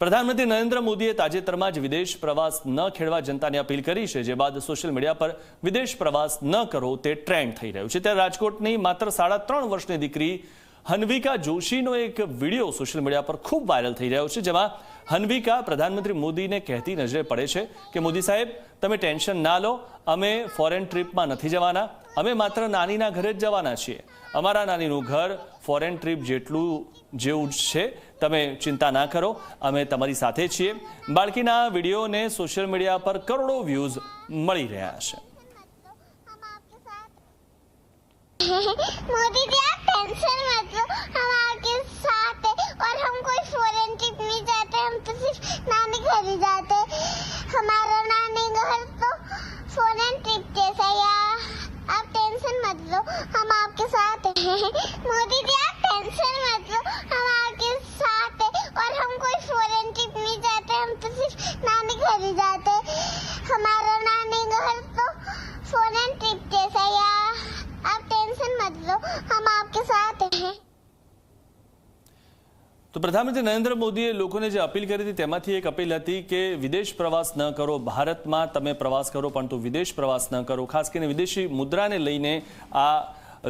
પ્રધાનમંત્રી નરેન્દ્ર મોદીએ તાજેતરમાં જ વિદેશ પ્રવાસ ન ખેડવા જનતાને અપીલ કરી છે, જે બાદ સોશિયલ મીડિયા પર વિદેશ પ્રવાસ ન કરો તે ટ્રેન્ડ થઈ રહ્યું છે। ત્યારે રાજકોટની માત્ર 3.5 વર્ષની દીકરી હન્વિકા જોશીનો એક વિડીયો સોશિયલ મીડિયા પર ખૂબ વાયરલ થઈ રહ્યો છે, જેમાં હન્વિકા પ્રધાનમંત્રી મોદીને કહેતી નજરે પડે છે કે મોદી સાહેબ, તમે ટેન્શન ના લો, અમે ફોરેન ટ્રીપમાં નથી જવાના, અમે માત્ર નાનીના ઘરે જ જવાના છીએ। અમારા નાનીનું ઘર ફોરેન ટ્રીપ જેવું જ છે, તમે ચિંતા ના કરો, અમે તમારી સાથે છીએ। બાળકીના વિડીયોને સોશિયલ મીડિયા પર કરોડો વ્યૂઝ મળી રહ્યા છે। मोदी जी आप टेंशन मत लो, हम आपके साथ हैं और हम कोई फॉरेन ट्रिप नहीं जाते, हम तो सिर्फ नानी घर ही जाते। हमारा नानी घर तो फॉरेन ट्रिप जैसा या आप टेंशन मत लो, हम आपके साथ हैं। मोदी जी आप टेंशन मत लो, हम आपके साथ हैं और हम कोई फॉरेन ट्रिप नहीं जाते, हम तो सिर्फ नानी घर ही जाते। हमारा नानी घर तो फॉरेन ट्रिप जैसा या आप टेंशन मत लो, हम आपके साथ हैं। તો પ્રધાનમંત્રી નરેન્દ્ર મોદીએ લોકોને જે અપીલ કરી હતી તેમાંથી એક અપીલ હતી કે વિદેશ પ્રવાસ ન કરો, ભારતમાં તમે પ્રવાસ કરો પરંતુ વિદેશ પ્રવાસ ન કરો। ખાસ કરીને વિદેશી મુદ્રાને લઈને આ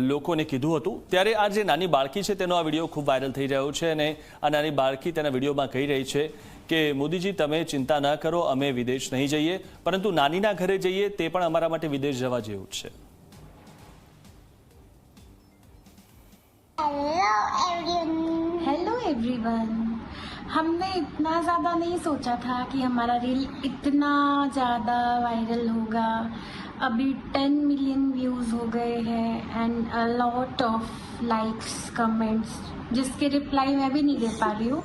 લોકોને કીધું હતું। ત્યારે આ જે નાની બાળકી છે તેનો આ વિડીયો ખૂબ વાયરલ થઈ રહ્યો છે અને આ નાની બાળકી તેના વિડીયોમાં કહી રહી છે કે મોદીજી તમે ચિંતા ન કરો, અમે વિદેશ નહીં જઈએ, પરંતુ નાનીના ઘરે જઈએ તે પણ અમારા માટે વિદેશ જવા જેવું છે। Hello everyone. हमने इतना ज़्यादा नहीं सोचा था कि हमारा रील इतना ज़्यादा वायरल होगा। अभी 10 मिलियन व्यूज़ हो गए हैं and a lot of likes comments, जिसके रिप्लाई मैं भी नहीं दे पा रही हूँ।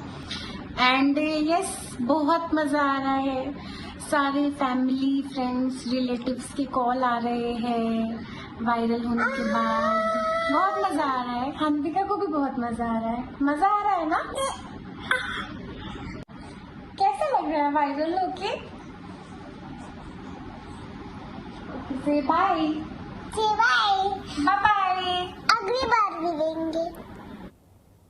एंड यस, बहुत मज़ा आ रहा है। सारे फैमिली, फ्रेंड्स, रिलेटिव्स के कॉल आ रहे हैं वायरल होने के बाद। बहुत मजा आ रहा है, हन्विका को भी बहुत मजा आ रहा है। मजा आ रहा है ना? कैसा लग रहा है वायरल होके? Bye bye bye. अगली बार मिलेंगे।